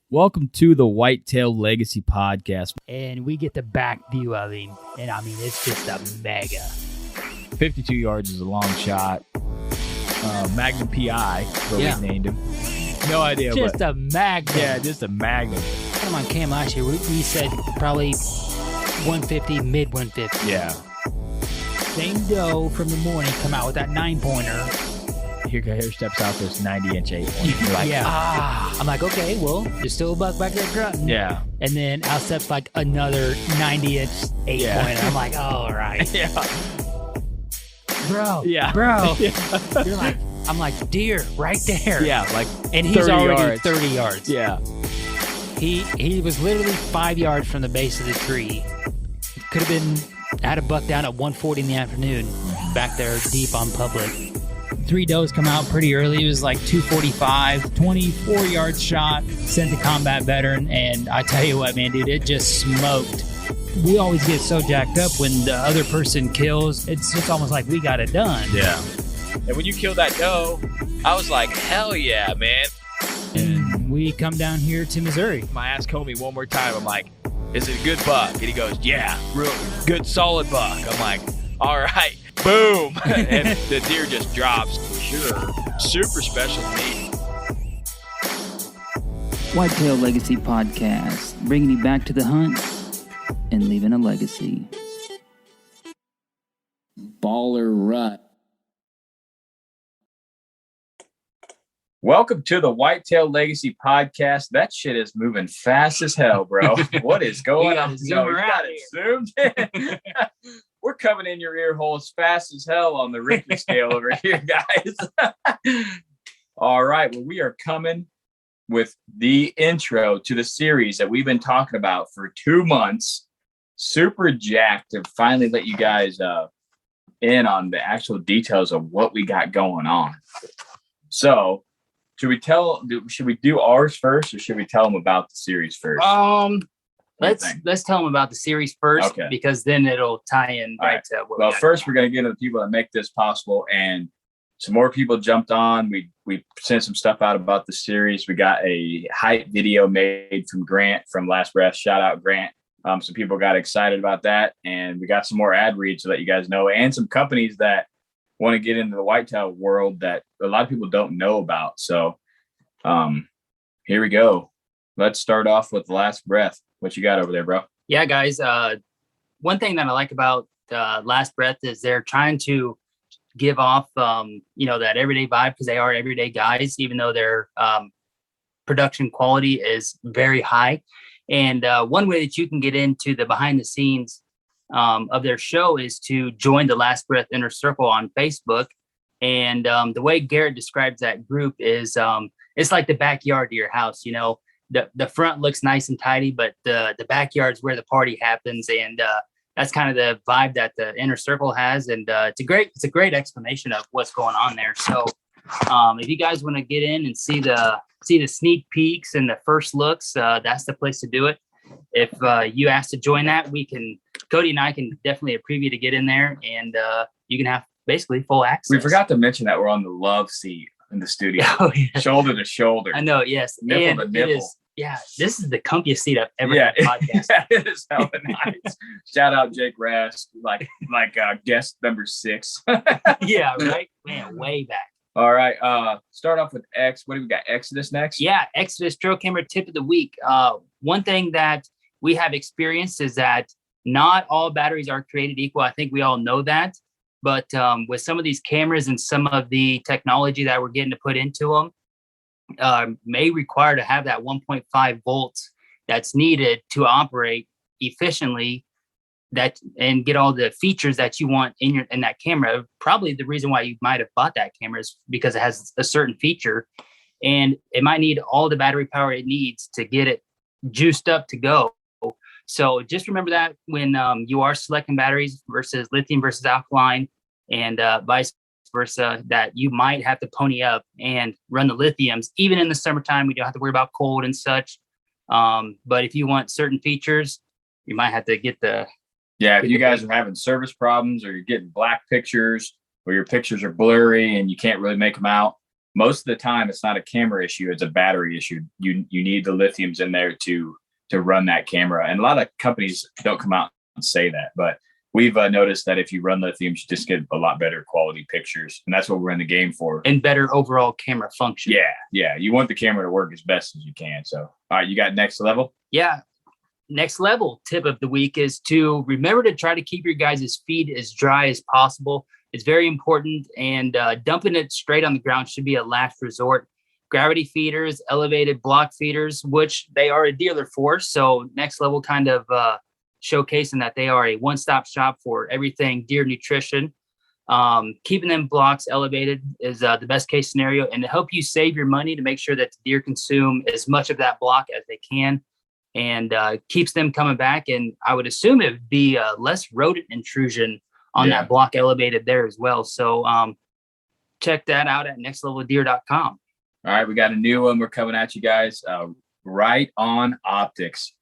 Welcome to the Whitetail Legacy Podcast. And we get the back view of him. And I mean, it's just a mega. 52 yards is a long shot. Magnum PI, what we named him. No idea. Just a Magnum. Yeah, just a Magnum. Come on, Cam, last year, we said probably 150, mid 150. Yeah. Same doe from the morning come out with that 9-pointer. Here steps out this 90-inch 8-pointer. You're like, I'm like, okay, well, there's still a buck back there grunting. Yeah. And then out steps like another 90-inch 8-pointer. I'm like, all right. Yeah. Bro. Yeah. Bro. Yeah. You're like, I'm like, deer right there. Yeah, like and he's already yards. 30 yards. Yeah. He was literally 5 yards from the base of the tree. Could have been, had a buck down at 1:40 in the afternoon, back there deep on public. 3 does come out pretty early. It was like 245, 24-yard shot, sent the combat veteran, and I tell you what, man, dude, it just smoked. We always get so jacked up when the other person kills. It's just almost like we got it done. Yeah. And when you killed that doe, I was like, hell yeah, man. And we come down here to Missouri. I asked Comey one more time. I'm like, is it a good buck? And he goes, yeah, real good, solid buck. I'm like, all right, boom. And the deer just drops. Sure. Super special to me. Whitetail Legacy Podcast, bringing you back to the hunt and leaving a legacy. Baller rut. Welcome to the Whitetail Legacy Podcast. That shit is moving fast as hell, bro. What is going on? Zoom around zoomed in. We're coming in your ear hole as fast as hell on the Richter scale over here, guys. All right. Well, we are coming with the intro to the series that we've been talking about for 2 months. Super jacked to finally let you guys in on the actual details of what we got going on. So, should we do ours first, or should we tell them about the series first? Let's tell them about the series first, Okay. because then it'll tie in All right. to what Well, we got first going we're going to get to the people that make this possible, and some more people jumped on. We sent some stuff out about the series. We got a hype video made from Grant from Last Breath. Shout out Grant. Some people got excited about that, and we got some more ad reads to let you guys know, and some companies that want to get into the whitetail world that a lot of people don't know about. So here we go. Let's start off with Last Breath. What you got over there, bro? Yeah, guys. One thing that I like about Last Breath is they're trying to give off, that everyday vibe, because they are everyday guys, even though their production quality is very high. And one way that you can get into the behind the scenes of their show is to join the Last Breath Inner Circle on Facebook. And the way Garrett describes that group is it's like the backyard to your house. You know, the front looks nice and tidy, but the backyard's where the party happens. And that's kind of the vibe that the Inner Circle has. And it's a great explanation of what's going on there. So if you guys want to get in and see the sneak peeks and the first looks, that's the place to do it. If you ask to join that, Cody and I can definitely approve you to get in there, and you can have basically full access. We forgot to mention that we're on the love seat in the studio, shoulder to shoulder. I know, yes. Nipple to nipple. This is the comfiest seat I've ever had on a podcast. Yeah, it is hella nice. Shout out Jake Rask, like guest number 6. Yeah, right? Man, way back. All right. Start off with X. What do we got? Exodus next? Yeah, Exodus trail camera tip of the week. One thing that we have experienced is that not all batteries are created equal. I think we all know that. But with some of these cameras and some of the technology that we're getting to put into them, may require to have that 1.5 volts that's needed to operate efficiently and get all the features that you want in that camera. Probably the reason why you might have bought that camera is because it has a certain feature, and it might need all the battery power it needs to get it juiced up to go. So just remember that when you are selecting batteries versus lithium versus alkaline, and vice versa, that you might have to pony up and run the lithiums. Even in the summertime, we don't have to worry about cold and such. But if you want certain features, you might have to get the... Yeah, if you guys are having service problems, or you're getting black pictures, or your pictures are blurry and you can't really make them out, most of the time it's not a camera issue, it's a battery issue. You need the lithiums in there to run that camera. And a lot of companies don't come out and say that, but we've noticed that if you run lithiums, you just get a lot better quality pictures. And that's what we're in the game for. And better overall camera function. Yeah. You want the camera to work as best as you can. So, all right, you got next level? Yeah. Next level tip of the week is to remember to try to keep your guys' feed as dry as possible. It's very important, and dumping it straight on the ground should be a last resort. Gravity feeders, elevated block feeders, which they are a dealer for. So next level kind of showcasing that they are a one-stop shop for everything deer nutrition. Keeping them blocks elevated is the best case scenario, and to help you save your money to make sure that the deer consume as much of that block as they can, and keeps them coming back. And I would assume it would be less rodent intrusion on that block elevated there as well. So check that out at nextleveldeer.com. All right, we got a new one we're coming at you guys. Right On Optics.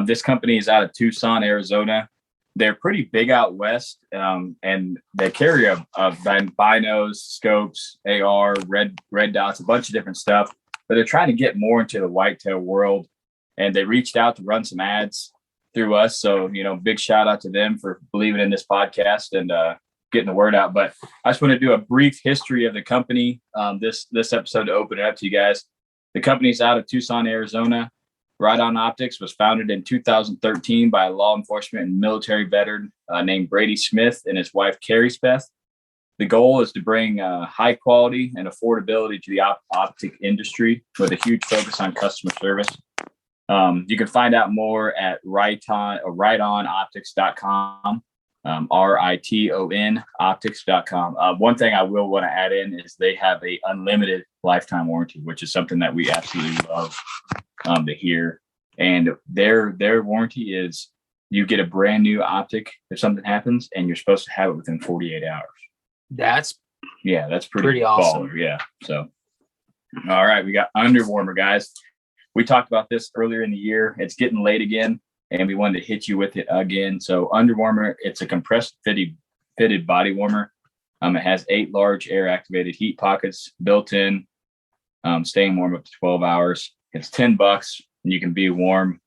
This company is out of Tucson, Arizona. They're pretty big out west, and they carry a binos, scopes, AR, red dots, a bunch of different stuff. But they're trying to get more into the whitetail world, and they reached out to run some ads through us. So, big shout out to them for believing in this podcast and getting the word out. But I just want to do a brief history of the company. This episode to open it up to you guys. The company's out of Tucson, Arizona. Right On Optics was founded in 2013 by a law enforcement and military veteran named Brady Smith and his wife, Carrie Smith. The goal is to bring high quality and affordability to the optic industry with a huge focus on customer service. You can find out more at rightonoptics.com, RITON optics.com. One thing I will want to add in is they have a unlimited lifetime warranty, which is something that we absolutely love to hear. And their warranty is you get a brand new optic if something happens, and you're supposed to have it within 48 hours. That's pretty awesome. Baller. Yeah. So, all right, we got Underwarmer, guys. We talked about this earlier in the year. It's getting late again, and we wanted to hit you with it again. So Underwarmer, it's a compressed fitted body warmer. It has 8 large air activated heat pockets built in, staying warm up to 12 hours. It's $10, and you can be warm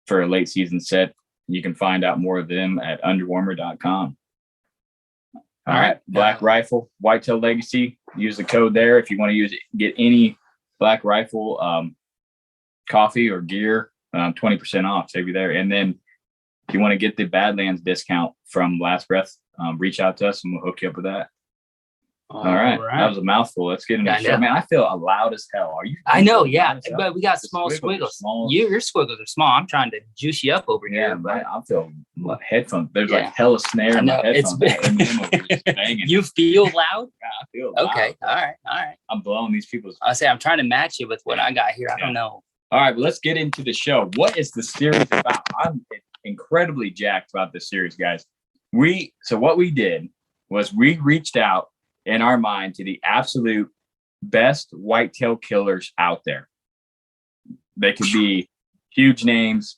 for a late season set. You can find out more of them at underwarmer.com. All right, Black Rifle, Whitetail Legacy. Use the code there if you want to use it. Get any Black Rifle coffee or gear, 20% off. Save you there. And then if you want to get the Badlands discount from Last Breath, reach out to us and we'll hook you up with that. All right. That was a mouthful. Let's get into the show. Man, I feel loud as hell. Are you? I know, yeah. But we got small squiggles. Your squiggles are small. I'm trying to juice you up over here. But I feel my headphones. There's like hella snare in my headphones. You feel loud? Yeah, I feel loud. Okay. All right. I'm blowing these people's. I'm trying to match you with what I got here. I don't know. All right, but let's get into the show. What is the series about? I'm incredibly jacked about this series, guys. What we did was we reached out in our mind to the absolute best whitetail killers out there. They could be huge names,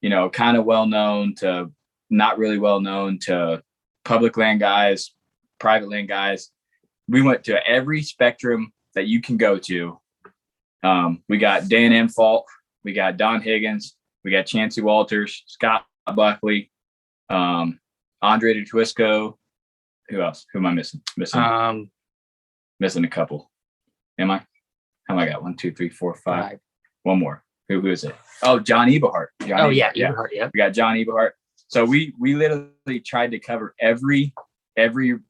kind of well-known to not really well-known, to public land guys, private land guys. We went to every spectrum that you can go to. We got Dan Infalt, we got Don Higgins, we got Chancey Walters, Scott Buckley, Andre DeTwisco. Who else? Who am I missing? Missing a couple. Am I? How am I got? 1, 2, 3, 4, 5. One more. Who is it? Oh, John Eberhart. Eberhart. Yeah. We got John Eberhart. So we literally tried to cover every avenue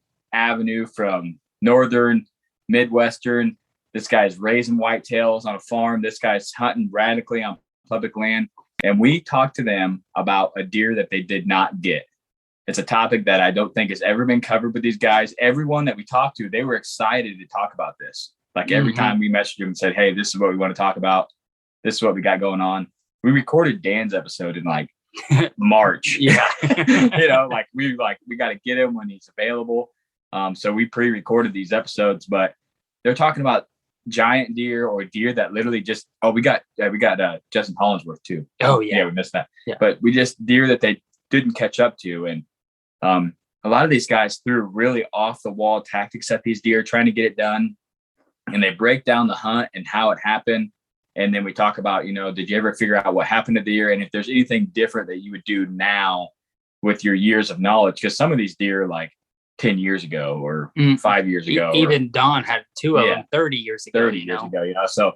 from northern, midwestern. This guy's raising whitetails on a farm. This guy's hunting radically on public land. And we talked to them about a deer that they did not get. It's a topic that I don't think has ever been covered with these guys. Everyone that we talked to, they were excited to talk about this. Like every time we messaged them and said, hey, this is what we want to talk about. This is what we got going on. We recorded Dan's episode in like March. Yeah. We got to get him when he's available. So we pre-recorded these episodes, but they're talking about giant deer or deer that literally just, we got Justin Hollinsworth too. Oh yeah. Yeah, we missed that. Yeah. But we just deer that they didn't catch up to. And a lot of these guys threw really off the wall tactics at these deer, trying to get it done. and they break down the hunt and how it happened. And then we talk about, did you ever figure out what happened to the deer? And if there's anything different that you would do now with your years of knowledge, because some of these deer like 10 years ago or 5 years ago. Even Don had two of them 30 years ago. 30 years ago, So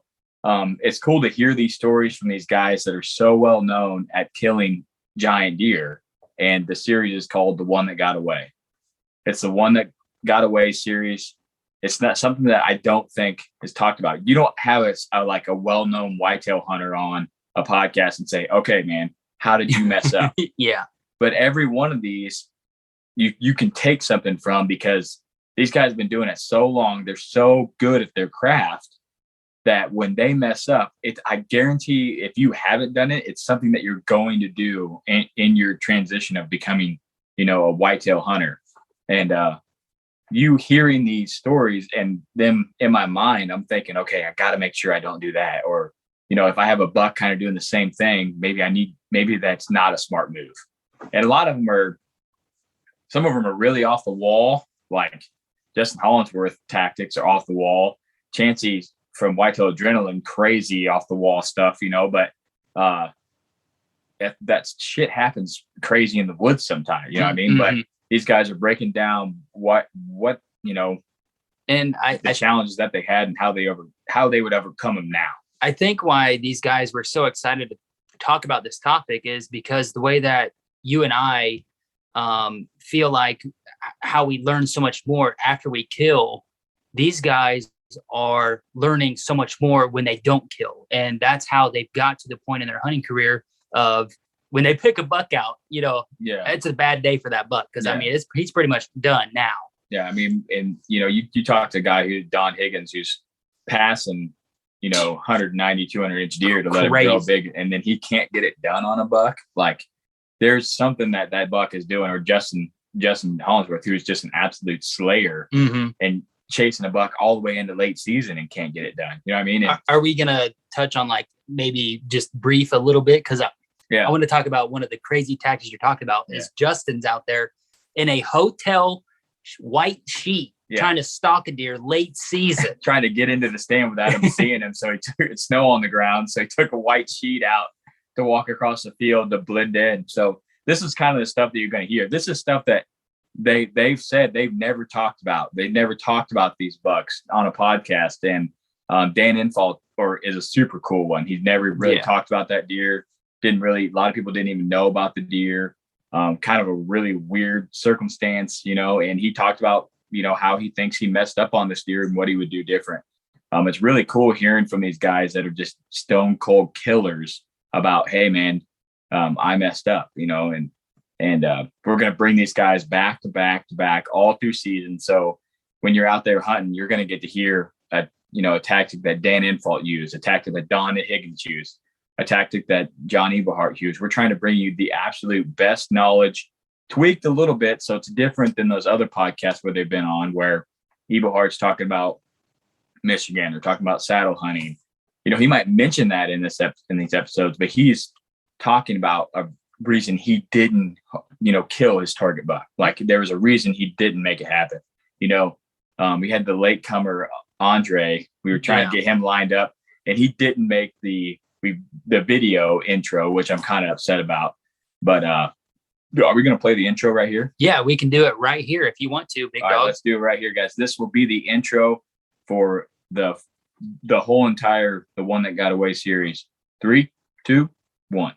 it's cool to hear these stories from these guys that are so well known at killing giant deer. And the series is called The One That Got Away. It's the One That Got Away series. It's not something that I don't think is talked about. You don't have a well-known whitetail hunter on a podcast and say, okay, man, how did you mess up? Yeah. But every one of these, you can take something from, because these guys have been doing it so long. They're so good at their craft that when they mess up, I guarantee if you haven't done it, it's something that you're going to do in your transition of becoming, a whitetail hunter. And, you hearing these stories and them in my mind, I'm thinking, okay, I got to make sure I don't do that. Or, if I have a buck kind of doing the same thing, maybe that's not a smart move. And some of them are really off the wall, like Justin Hollinsworth tactics are off the wall. Chancey from Whitetail Adrenaline, crazy off the wall stuff, but that shit happens crazy in the woods sometimes, you know what I mean? But these guys are breaking down what and the challenges that they had and how they would overcome them now. I think why these guys were so excited to talk about this topic is because the way that you and I feel like how we learn so much more after we kill, these guys are learning so much more when they don't kill. And that's how they've got to the point in their hunting career of when they pick a buck out, it's a bad day for that buck. Cause he's pretty much done now. Yeah. I mean, and you talk to a guy Don Higgins, who's passing, 190, 200 inch deer to let him grow big. And then he can't get it done on a buck. Like there's something that buck is doing, or Justin Hollinsworth, who's just an absolute slayer and chasing a buck all the way into late season and can't get it done. You know what I mean? And, are we going to touch on maybe just brief a little bit? Cause I want to talk about one of the crazy tactics you're talking about is Justin's out there in a hotel white sheet trying to stalk a deer late season. Trying to get into the stand without him seeing him. So he took snow on the ground. So he took a white sheet out to walk across the field to blend in. So this is kind of the stuff that you're going to hear. This is stuff that they've said they've never talked about. They've never talked about these bucks on a podcast. And Dan Infalt is a super cool one. He's never really talked about that deer. A lot of people didn't even know about the deer. Kind of a really weird circumstance, and he talked about, how he thinks he messed up on this deer and what he would do different. It's really cool hearing from these guys that are just stone cold killers about, hey man, I messed up, and we're going to bring these guys back to back to back all through season. So when you're out there hunting, you're going to get to hear a tactic that Dan Infalt used, a tactic that Don Higgins used, a tactic that John Eberhart used. We're trying to bring you the absolute best knowledge, tweaked a little bit. So it's different than those other podcasts where they've been on, where Eberhart's talking about Michigan or talking about saddle hunting. He might mention that in these episodes, but he's talking about a reason he didn't, kill his target buck. Like there was a reason he didn't make it happen. We had the latecomer Andre. We were trying to get him lined up, and he didn't make the video intro, which I'm kind of upset about. But are we going to play the intro right here? Yeah, we can do it right here if you want to, big dog. All right, let's do it right here, guys. This will be the intro for the whole entire The One That Got Away series. 3, 2, 1.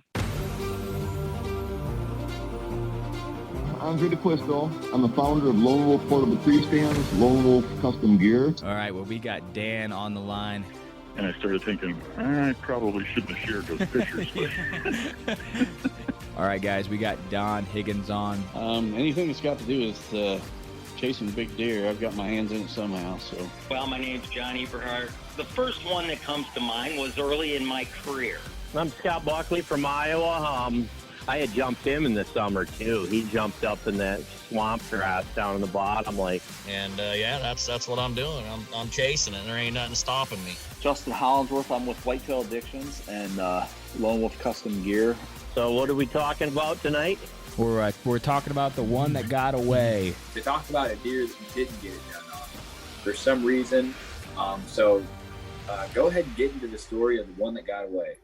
Andre DeQuisto. I'm the founder of Lone Wolf Portable Tree Stands, Lone Wolf Custom Gear. All right, well, we got Dan on the line. And I started thinking, I probably shouldn't have shared those pictures. But All right, guys, we got Don Higgins on. Anything that's got to do with chasing big deer, I've got my hands in it somehow. So. Well, my name's John Eberhart. The first one that comes to mind was early in my career. I'm Scott Buckley from Iowa. I had jumped him in the summer too. He jumped up in that swamp grass down in the bottom, And that's what I'm doing. I'm chasing it. There ain't nothing stopping me. Justin Hollinsworth. I'm with Whitetail Addictions and Lone Wolf Custom Gear. So what are we talking about tonight? We're talking about The One That Got Away. They talked about a deer that you didn't get it done on. For some reason, So go ahead and get into the story of the one that got away.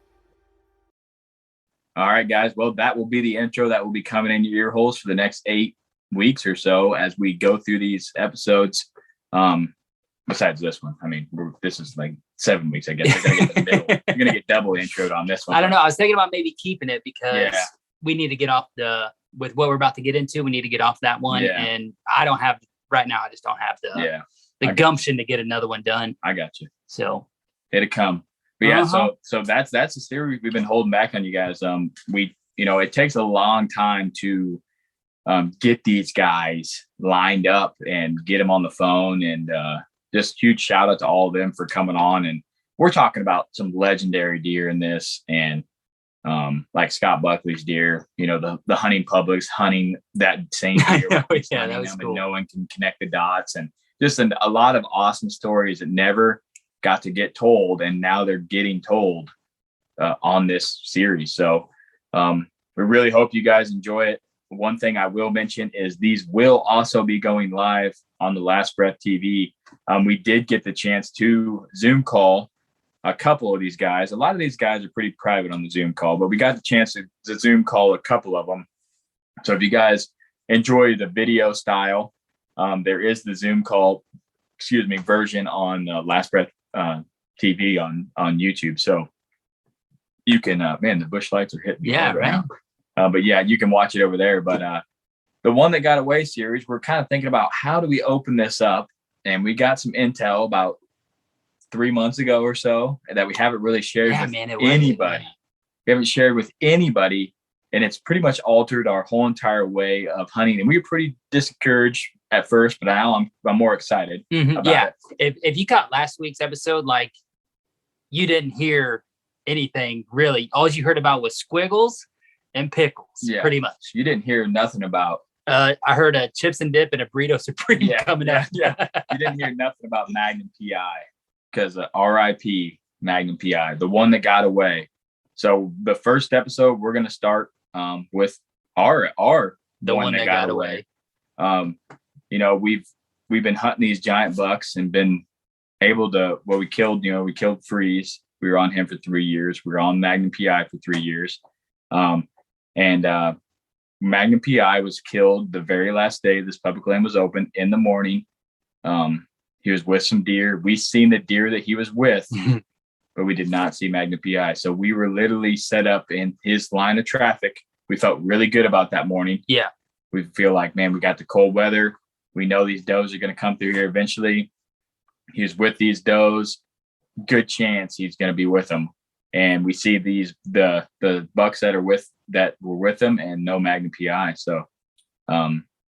All right, guys. Well, that will be the intro that will be coming in your ear holes for the next 8 weeks or so as we go through these episodes. Besides this one, I mean, this is like 7 weeks, I guess. You're going to get double introed on this one. I don't know. I was thinking about maybe keeping it because we need to get off with what we're about to get into. We need to get off that one. Yeah. And I don't have right now. I just don't have the gumption to get another one done. I got you. So it'll come. But yeah, so that's the series we've been holding back on you guys. It takes a long time to get these guys lined up and get them on the phone, and just huge shout out to all of them for coming on. And we're talking about some legendary deer in this, and like Scott Buckley's deer, the hunting public's hunting that same deer. That was cool. And no one can connect the dots, and just a lot of awesome stories that never got to get told, and now they're getting told on this series. So we really hope you guys enjoy it. One thing I will mention is these will also be going live on the Last Breath TV. We did get the chance to Zoom call a couple of these guys. A lot of these guys are pretty private on the Zoom call, but we got the chance to Zoom call a couple of them. So if you guys enjoy the video style, there is the Zoom call, version on Last Breath TV on YouTube. So you can, the bush lights are hitting me. Yeah, right. But yeah, you can watch it over there. But the one that got away series, we're kind of thinking about how do we open this up, and we got some intel about 3 months ago or so that we haven't really shared with anybody. We haven't shared with anybody, and it's pretty much altered our whole entire way of hunting. And we were pretty discouraged at first, but now I'm more excited. About it. If you caught last week's episode, like, you didn't hear anything really. All you heard about was squiggles and pickles, pretty much. You didn't hear nothing about. I heard a chips and dip and a burrito supreme coming out. Yeah, you didn't hear nothing about Magnum PI, because R.I.P. Magnum PI, the one that got away. So the first episode, we're going to start with the one that got away. We've been hunting these giant bucks and been able to, we killed Freeze. We were on him for 3 years. We were on Magnum PI for 3 years. Magnum PI was killed the very last day this public land was open in the morning. He was with some deer. We seen the deer that he was with, but we did not see Magnum PI. So we were literally set up in his line of traffic. We felt really good about that morning. Yeah. We feel like, man, we got the cold weather. We know these does are going to come through here eventually. He was with these does. Good chance he's going to be with them. And we see the bucks that were with him, and no Magnum PI. So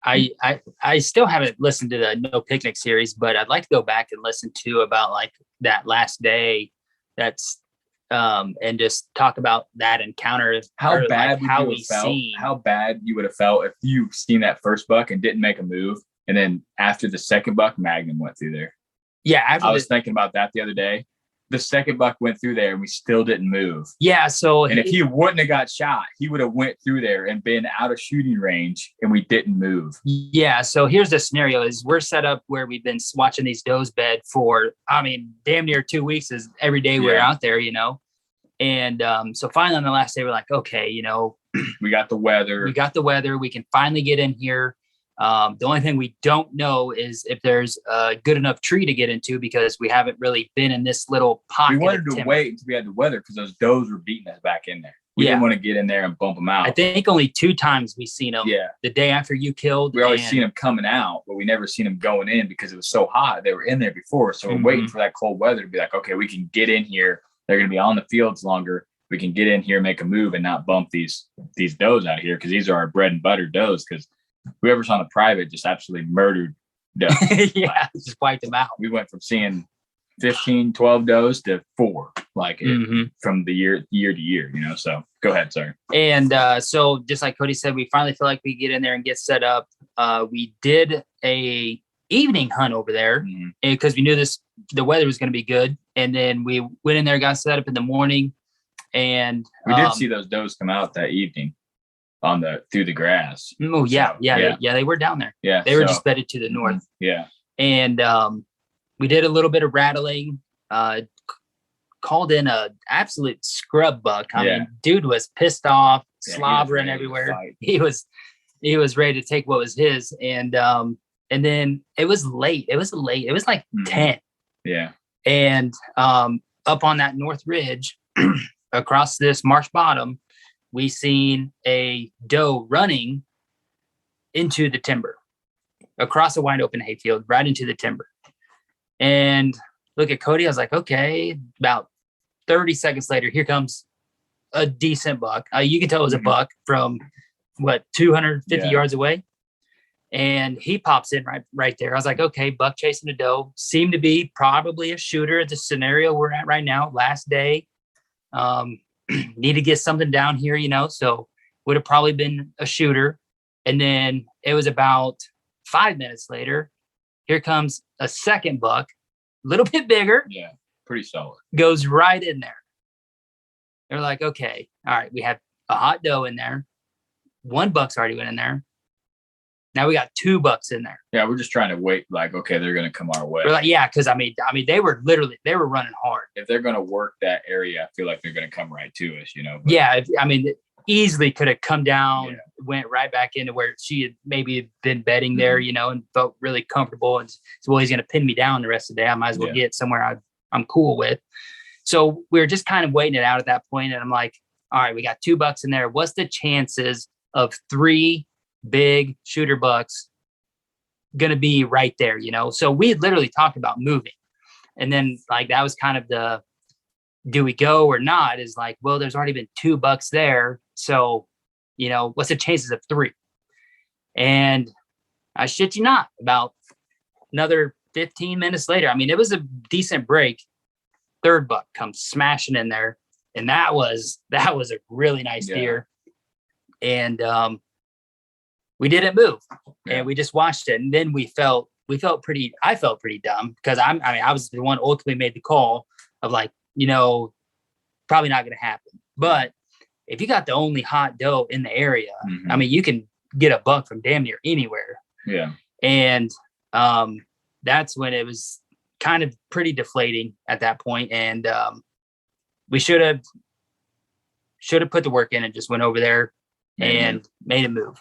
I still haven't listened to the No Picnic series, but I'd like to go back and listen to about like that last day. That's and just talk about that encounter. How bad you would have felt if you seen that first buck and didn't make a move, and then after the second buck, Magnum went through there. Yeah, I was thinking about that the other day. The second buck went through there and we still didn't move. Yeah. So, and if he wouldn't have got shot, he would have went through there and been out of shooting range, and we didn't move. Yeah. So here's the scenario: is we're set up where we've been watching these does bed for, damn near 2 weeks. Is every day we're out there, And so finally on the last day, we're like, okay, we got the weather. We can finally get in here. The only thing we don't know is if there's a good enough tree to get into, because we haven't really been in this little pocket. We wanted to wait until we had the weather, because those does were beating us back in there. We didn't want to get in there and bump them out. I think only 2 times we seen them. Yeah. The day after you killed. We always seen them coming out, but we never seen them going in because it was so hot. They were in there before. So we're waiting for that cold weather to be like, okay, we can get in here. They're going to be on the fields longer. We can get in here, make a move, and not bump these does out here, because these are our bread and butter does. Because whoever's on the private just absolutely murdered does. Just wiped them out. We went from seeing 15, 12 does to 4, from the year to year, So go ahead, sir. And so just like Cody said, we finally feel like we get in there and get set up. We did a evening hunt over there because we knew the weather was going to be good. And then we went in there, got set up in the morning, and we did see those does come out that evening through the grass. Oh yeah. They were down there. Yeah. They were just bedded to the north. Yeah. And we did a little bit of rattling, called in a absolute scrub buck. I mean, dude was pissed off, slobbering everywhere. He was ready to take what was his. And then it was late. It was like 10. Yeah. And up on that North Ridge, across this marsh bottom, we seen a doe running into the timber, across a wide open hayfield, right into the timber. And look at Cody. I was like, okay. About 30 seconds later, here comes a decent buck. You can tell it was a buck from 250 yards away. And he pops in right there. I was like, okay, buck chasing a doe. Seemed to be probably a shooter at the scenario we're at right now. Last day. Need to get something down here, so would have probably been a shooter. And then it was about 5 minutes later, here comes a second buck, a little bit bigger. Yeah, pretty solid. Goes right in there. They're like, okay, all right, we have a hot doe in there. One buck's already went in there. Now we got 2 bucks in there. Yeah, we're just trying to wait. Like, okay, they're going to come our way. We're like, yeah, because I mean, they were running hard. If they're going to work that area, I feel like they're going to come right to us, But, yeah, easily could have come down, went right back into where she had maybe been bedding there, and felt really comfortable. And so, well, he's going to pin me down the rest of the day. I might as well get somewhere I'm cool with. So we were just kind of waiting it out at that point, and I'm like, all right, we got 2 bucks in there. What's the chances of 3 big shooter bucks gonna be right there, So we had literally talked about moving, and then like that was kind of the do we go or not? Is like, well, there's already been 2 bucks there, so what's the chances of 3? And I shit you not, about another 15 minutes later, I mean, it was a decent break. 3rd buck comes smashing in there, and that was a really nice deer. And we didn't move, and we just watched it. And then I felt pretty dumb, because I was the one ultimately made the call of like, probably not going to happen. But if you got the only hot doe in the area, I mean, you can get a buck from damn near anywhere. Yeah. And that's when it was kind of pretty deflating at that point. And we should have put the work in and just went over there and made a move.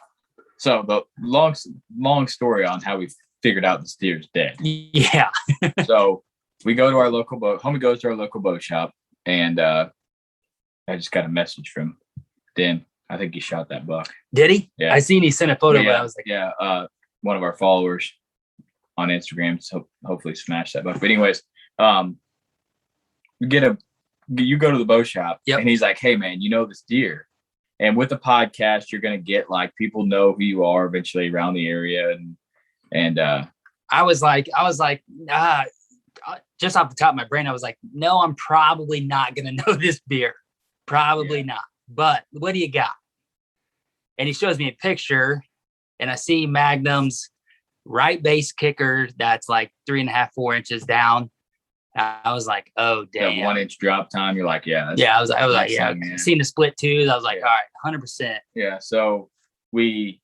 So the long story on how we figured out this deer's dead. Yeah. So we go to our local boat. Homie goes to our local boat shop, and I just got a message from Dan. I think he shot that buck. Did he? Yeah. I seen he sent a photo, but I was like, one of our followers on Instagram. So hopefully smash that buck. But anyways, you go to the bow shop, and he's like, hey man, this deer. And with the podcast, you're going to get like people know who you are eventually around the area. And I was like, just off the top of my brain, I was like, no, I'm probably not going to know this deer. Probably not. But what do you got? And he shows me a picture, and I see Magnum's right base kicker that's like 3.5, 4 inches down. I was like, oh damn! That 1 inch drop time. You're like, yeah. I was like, yeah. Seen the split twos. I was like, all right, 100%. Yeah. So we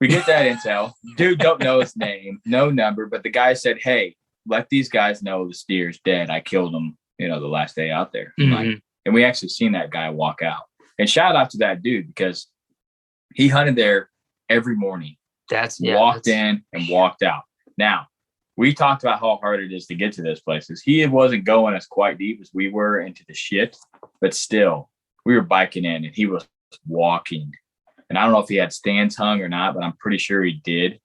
get that intel. Dude, don't know his name, no number, but the guy said, hey, let these guys know the steer's dead. I killed him, the last day out there. Like, and we actually seen that guy walk out. And shout out to that dude, because he hunted there every morning. Walked in and walked out. Now, we talked about how hard it is to get to those places. He wasn't going as quite deep as we were into the shit, but still, we were biking in, and he was walking. And I don't know if he had stands hung or not, but I'm pretty sure he did.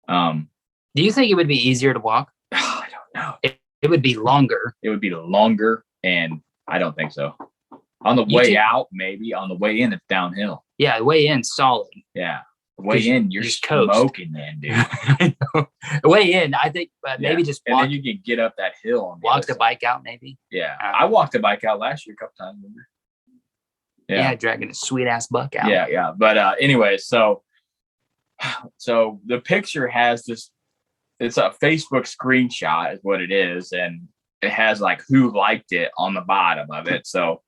Do you think it would be easier to walk? I don't know. It would be longer. It would be longer, and I don't think so. On the way out, maybe. On the way in, it's downhill. Yeah, the way in, solid. Yeah. Way in, you're smoking, man, dude. Way in, I think maybe just walk. And then you can get up that hill. Walk the bike out, maybe. Yeah. I walked the bike out last year a couple times, remember? Yeah, dragging a sweet ass buck out. Yeah. But anyway, so the picture has this, it's a Facebook screenshot is what it is, and it has like who liked it on the bottom of it. So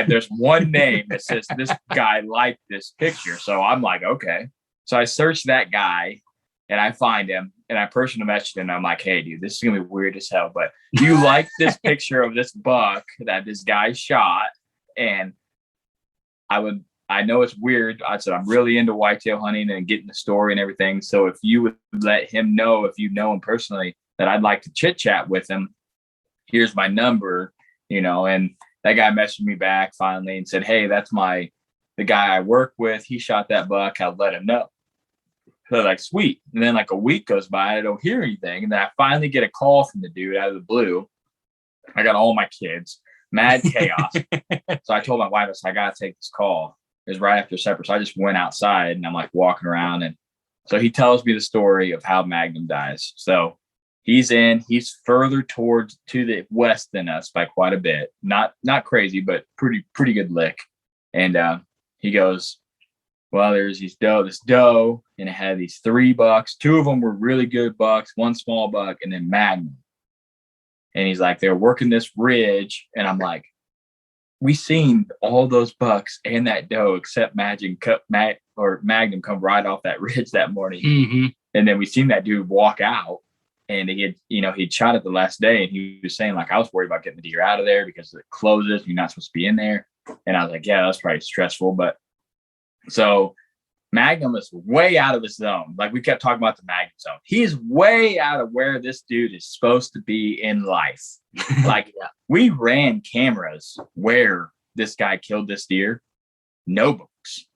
there's one name that says this guy liked this picture. So I'm like, okay. So I search that guy, and I find him, and I personally messaged him. And I'm like, hey, dude, this is gonna be weird as hell, but do you like this picture of this buck that this guy shot? And I know it's weird. I said, I'm really into whitetail hunting and getting the story and everything. So if you would let him know, if you know him personally, that I'd like to chit chat with him, here's my number, and that guy messaged me back finally and said, hey, that's the guy I work with. He shot that buck. I'll let him know. So like, sweet. And then like a week goes by, I don't hear anything. And then I finally get a call from the dude out of the blue. I got all my kids, mad chaos. So I told my wife, I said, I got to take this call. It was right after supper. So I just went outside and I'm like walking around. And so he tells me the story of how Magnum dies. So he's further to the west than us by quite a bit. Not crazy, but pretty good lick. And he goes, well, there's this doe, and it had these 3 bucks. 2 of them were really good bucks, 1 small buck, and then Magnum. And he's like, they're working this ridge. And I'm like, we seen all those bucks and that doe except Magnum come right off that ridge that morning. Mm-hmm. And then we seen that dude walk out, and he'd shot it the last day. And he was saying, like, I was worried about getting the deer out of there because it closes. You're not supposed to be in there. And I was like, yeah, that's probably stressful. But so Magnum is way out of the zone. Like, we kept talking about the Magnum zone. He's way out of where this dude is supposed to be in life. Like, we ran cameras where this guy killed this deer. No bucks.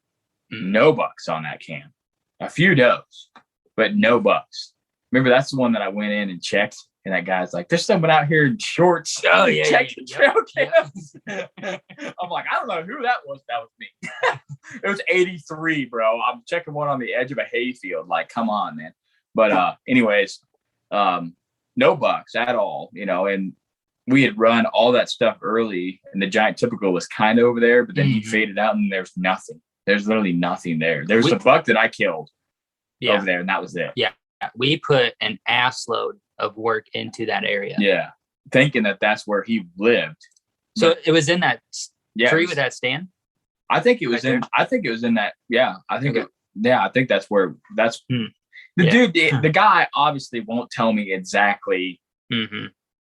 No bucks on that cam. A few does, but no bucks. Remember, that's the one that I went in and checked. And that guy's like, there's someone out here in shorts. Oh, yeah. Check the trail cams. I'm like, I don't know who that was. That was me. It was 83, bro. I'm checking one on the edge of a hayfield. Like, come on, man. But anyways, no bucks at all, and we had run all that stuff early, and the giant typical was kind of over there, but then he faded out and there's nothing. There's literally nothing there. There's a buck that I killed over there, and that was it. Yeah. We put an ass load of work into that area. Yeah. Thinking that that's where he lived. So it was in that tree with that stand? I think it was I think it was in that. Yeah. I think I think that's where dude, the guy obviously won't tell me exactly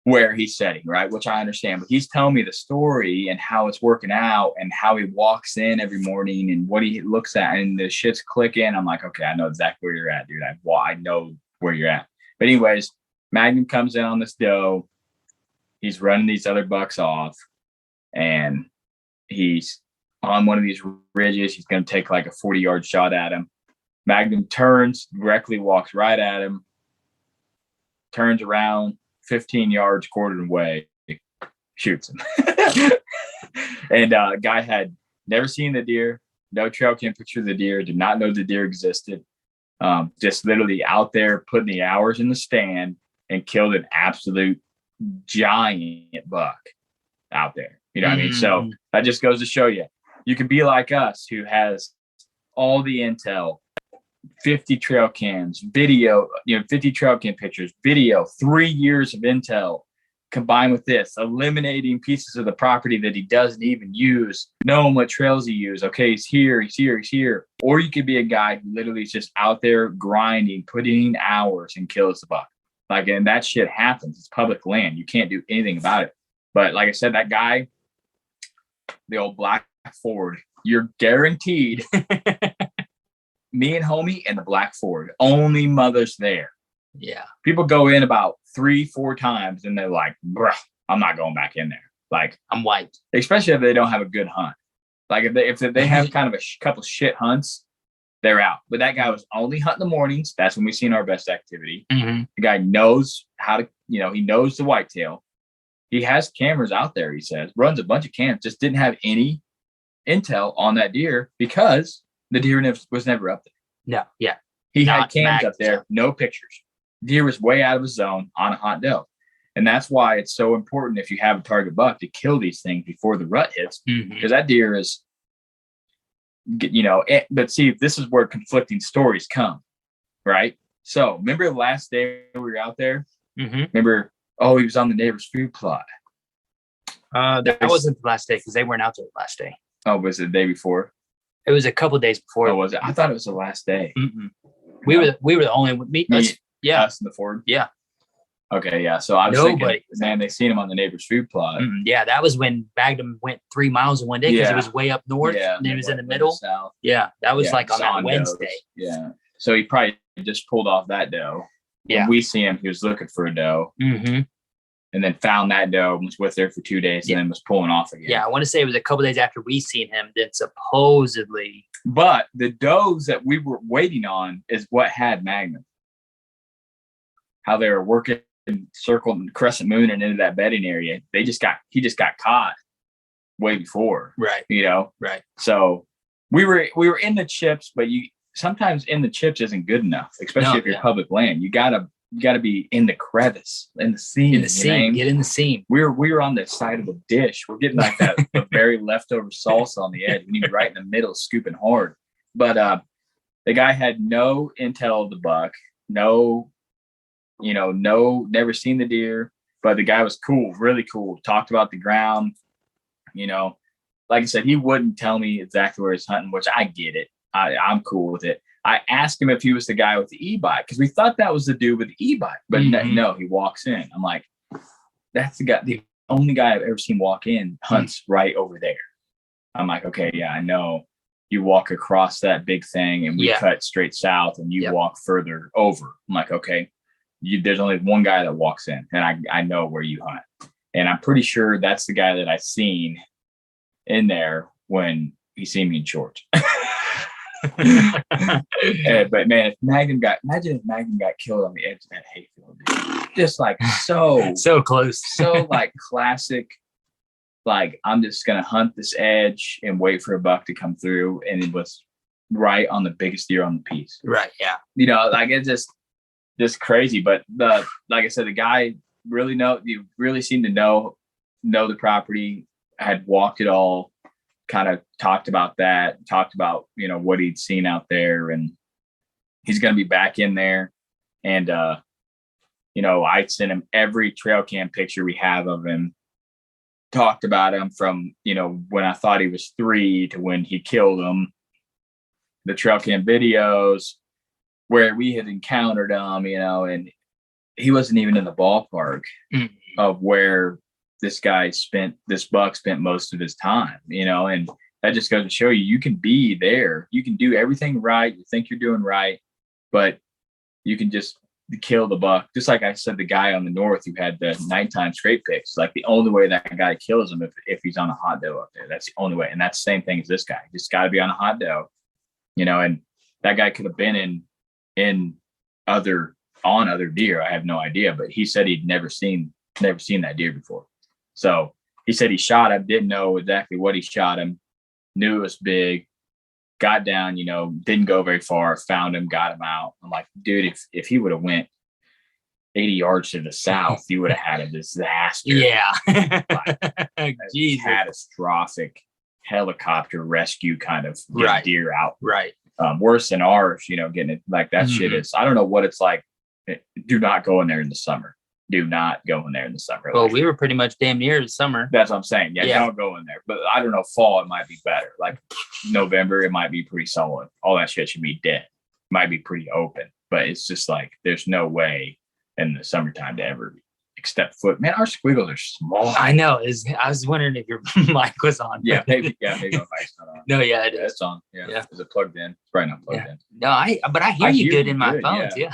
where he's setting, right? Which I understand, but he's telling me the story and how it's working out and how he walks in every morning and what he looks at, and the shit's clicking. I'm like, okay, I know exactly where you're at, dude. I know where you're at. But anyways, Magnum comes in on this doe. He's running these other bucks off, and he's on one of these ridges. He's going to take like a 40-yard shot at him. Magnum turns, directly walks right at him, turns around 15 yards, quartered away, shoots him. And guy had never seen the deer, no trail cam picture of the deer, did not know the deer existed. Just literally out there putting the hours in the stand and killed an absolute giant buck out there. You know what I mean? So that just goes to show you can be like us, who has all the intel, 50 trail cams, video, 50 trail cam pictures, video, 3 years of intel combined with this, eliminating pieces of the property that he doesn't even use, knowing what trails he uses. Okay, he's here. Or you could be a guy who literally is just out there grinding, putting in hours and kills the buck. Like, and that shit happens. It's public land. You can't do anything about it. But like I said, that guy, the old black Ford, you're guaranteed me and homie and the black Ford, only mothers there. Yeah. People go in about 3-4 times and they're like, bruh, I'm not going back in there. Like, I'm white. Especially if they don't have a good hunt. Like if they have kind of a couple shit hunts, they're out. But that guy was only hunting the mornings. That's when we've seen our best activity. The guy knows how to, he knows the whitetail. He has cameras out there, he says, runs a bunch of cams, just didn't have any intel on that deer because the deer was never up there. No, yeah. He had cams up there, no pictures. Deer was way out of his zone on a hot doe. And that's why it's so important, if you have a target buck, to kill these things before the rut hits, because that deer is, but see, this is where conflicting stories come, right? So remember the last day we were out there? Remember, he was on the neighbor's food plot. That wasn't the last day because they weren't out there the last day. Oh, was it the day before? It was a couple days before. Oh, was it? I thought it was the last day. We were the only Yeah. Us in the Ford. Yeah. Okay, yeah. So I was thinking, man, they seen him on the neighbor's food plot. Yeah, that was when Magnum went 3 miles in one day because it was way up north and it was in the middle. South. Yeah, that was like on that Wednesday. Yeah. So he probably just pulled off that doe. Yeah. When we see him, he was looking for a doe. Mm-hmm. And then found that doe and was with her for 2 days and then was pulling off again. Yeah, I want to say it was a couple days after we seen him, then supposedly. But the does that we were waiting on is what had Magnum. How they were working circle and crescent moon and into that bedding area. He just got caught way before. Right. You know? Right. So we were in the chips, but sometimes in the chips isn't good enough, especially if you're public land. You gotta be in the crevice, in the seam. In the seam. Get in the seam. We were on the side of the dish. We're getting like that the very leftover salsa on the edge. We need right in the middle, scooping hard. But the guy had no intel of the buck, never seen the deer. But the guy was cool, really cool. Talked about the ground. Like I said, he wouldn't tell me exactly where he's hunting, which I get it. I'm cool with it. I asked him if he was the guy with the e-bike because we thought that was the dude with the e-bike, but no, he walks in. I'm like, that's the guy. The only guy I've ever seen walk in hunts right over there. I'm like, okay, yeah, I know. You walk across that big thing and we cut straight south and you walk further over. I'm like, okay, there's only one guy that walks in and I know where you hunt. And I'm pretty sure that's the guy that I seen in there when he seen me in shorts. But man, imagine if Magnum got killed on the edge of that hayfield, dude. Just like so close, so like classic. Like I'm just gonna hunt this edge and wait for a buck to come through, and it was right on the biggest deer on the piece. Right, yeah. Like it's just crazy. But like I said, the guy really seemed to know the property. I had walked it all. Kind of talked about what he'd seen out there, and he's going to be back in there. And I sent him every trail cam picture we have of him. Talked about him from when I thought he was 3 to when he killed him. The trail cam videos where we had encountered him, and he wasn't even in the ballpark of where this buck spent most of his time, and that just goes to show you can be there. You can do everything right. You think you're doing right, but you can just kill the buck. Just like I said, the guy on the north who had the nighttime scrape picks, like the only way that guy kills him if he's on a hot doe up there. That's the only way. And that's the same thing as this guy. Just got to be on a hot doe, and that guy could have been on other deer. I have no idea, but he said he'd never seen that deer before. So he said he shot him, didn't know exactly what he shot him, knew it was big, got down, didn't go very far, found him, got him out. I'm like, dude, if he would have went 80 yards to the south, you would have had a disaster. Yeah. Jesus. Catastrophic helicopter rescue kind of deer out. Right. Worse than ours, getting it like that shit is. I don't know what it's like. Do not go in there in the summer. Do not go in there in the summer. Well, we were pretty much damn near the summer. That's what I'm saying. Yeah, don't go in there. But I don't know, fall, it might be better. Like November, it might be pretty solid. All that shit should be dead. Might be pretty open. But it's just like, there's no way in the summertime to ever step foot. Man, our squiggles are small. I know. I was wondering if your mic was on. Yeah, maybe my mic's not on. No, yeah, it is. It's on. Yeah. Is it plugged in? It's probably not plugged in. No, but I hear you good in my phones. Yeah.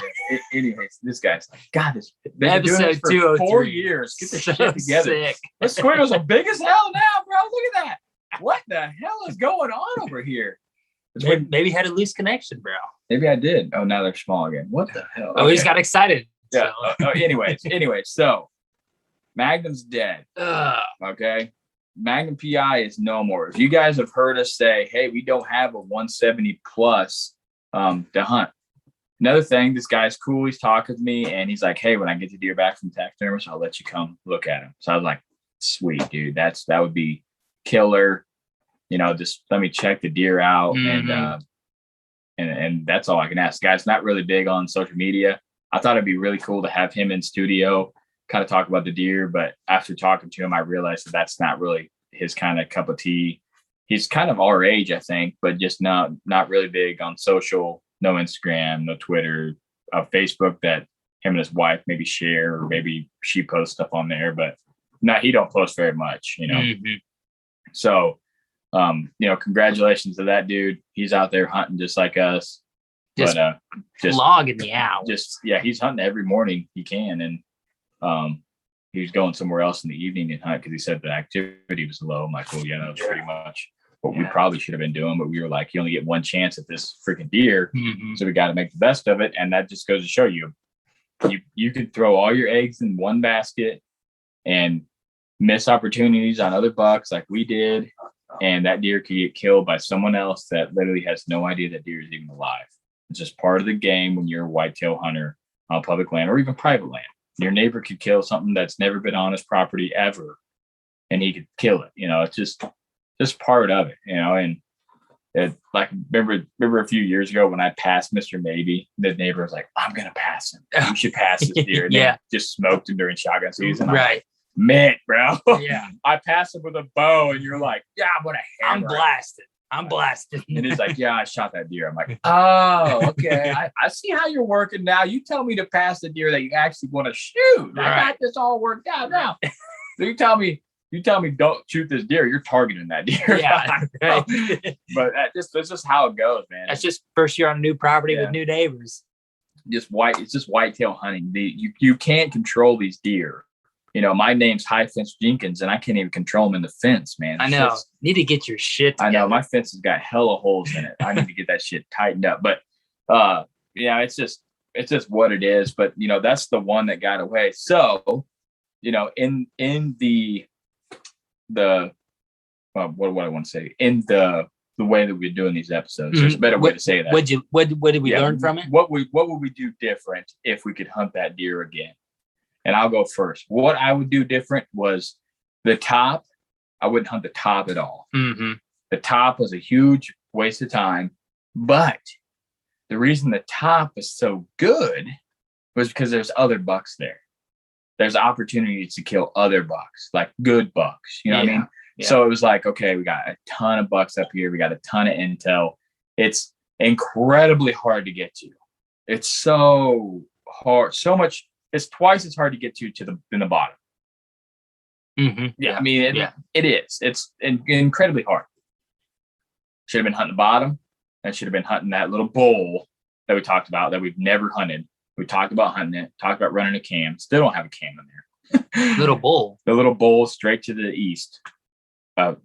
Anyways, this guy's like, God, this episode 203. 4 years. Get this shit together. Sick. The squiggles are big as hell now, bro. Look at that. What the hell is going on over here? Maybe had a loose connection, bro. Maybe I did. Oh, now they're small again. What the hell? Oh, he just got excited. Yeah. Anyways, so Magnum's dead. Okay. Magnum PI is no more. If you guys have heard us say, hey, we don't have a 170 plus to hunt. Another thing, this guy's cool. He's talking with me and he's like, hey, when I get the deer back from taxidermist, I'll let you come look at him. So I was like, sweet, dude. That would be killer. Just let me check the deer out. And that's all I can ask. Guy's not really big on social media. I thought it'd be really cool to have him in studio, kind of talk about the deer. But after talking to him, I realized that's not really his kind of cup of tea. He's kind of our age, I think, but just not really big on social, no Instagram, no Twitter, Facebook that him and his wife maybe share, or maybe she posts stuff on there, but he don't post very much, So, congratulations to that dude. He's out there hunting just like us. Just logging the hour. He's hunting every morning he can. And he was going somewhere else in the evening and hunt because he said the activity was low. I'm like, well, yeah, that was pretty much what we probably should have been doing. But we were like, you only get one chance at this freaking deer. So we got to make the best of it. And that just goes to show you could throw all your eggs in one basket and miss opportunities on other bucks like we did. And that deer could get killed by someone else that literally has no idea that deer is even alive. It's just part of the game when you're a whitetail hunter on public land or even private land. Your neighbor could kill something that's never been on his property ever, and he could kill it. It's just part of it, and like remember a few years ago when I passed Mr. Maybe, the neighbor was like, I'm going to pass him. You should pass this deer. And they just smoked him during shotgun season. Right. Man, bro. Yeah. I passed him with a bow and you're like, yeah, I'm going to hammer. I'm blasted. And he's like, yeah, I shot that deer. I'm like, oh, okay. I see how you're working now. You tell me to pass the deer that you actually want to shoot. Right. I got this all worked out now. So you tell me don't shoot this deer. You're targeting that deer. Yeah. Right. But that's just how it goes, man. That's just first year on a new property with new neighbors. It's just whitetail hunting. You can't control these deer. My name's High Fence Jenkins, and I can't even control them in the fence, man. I know. Need to get your shit together. I know. My fence has got hella holes in it. I need to get that shit tightened up. But, it's just what it is. But, that's the one that got away. So, in the what do I want to say? In the way that we're doing these episodes, there's a better way to say that. What did we learn from it? What would we do different if we could hunt that deer again? And I'll go first. What I would do different was the top. I wouldn't hunt the top at all. Mm-hmm. The top was a huge waste of time. But the reason the top is so good was because there's other bucks there. There's opportunities to kill other bucks, like good bucks. You know what I mean? Yeah. So it was like, okay, we got a ton of bucks up here. We got a ton of intel. It's incredibly hard to get to. It's so hard, so much. It's twice as hard to get to in the bottom. Mm-hmm. Yeah, I mean, it is. It's incredibly hard. Should have been hunting the bottom. And should have been hunting that little bowl that we talked about that we've never hunted. We talked about hunting it. Talked about running a cam. Still don't have a cam in there. Little bowl. The little bowl straight to the east.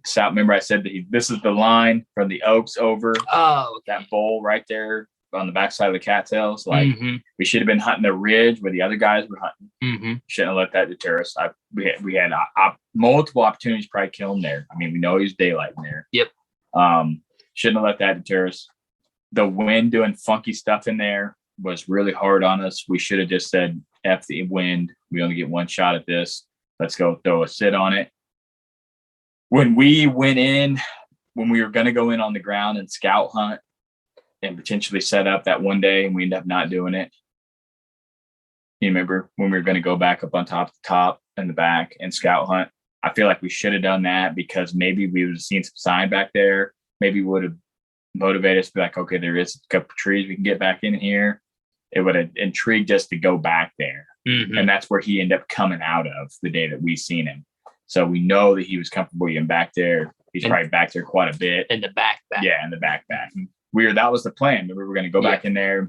South. Remember, I said that this is the line from the Oaks over. Oh, okay. That bowl right there on the backside of the cattails. Like we should have been hunting the ridge where the other guys were hunting. Mm-hmm. Shouldn't have let that deter us. We had multiple opportunities to probably kill him there. I mean, we know he's daylight in there. Yep. Shouldn't have let that deter us. The wind doing funky stuff in there was really hard on us. We should have just said, F the wind. We only get one shot at this. Let's go throw a sit on it. When we went in, when we were going to go in on the ground and scout hunt and potentially set up that one day, and we ended up not doing it. You remember when we were going to go back up on top and the back and scout hunt? I feel like we should have done that because maybe we would have seen some sign back there. Maybe would have motivated us to be like, okay, there is a couple of trees we can get back in here. It would have intrigued us to go back there. Mm-hmm. And that's where he ended up coming out of the day that we seen him. So we know that he was comfortable getting back there. He's probably back there quite a bit. In the back. Yeah, in the back. That was the plan. We were going to go back in there,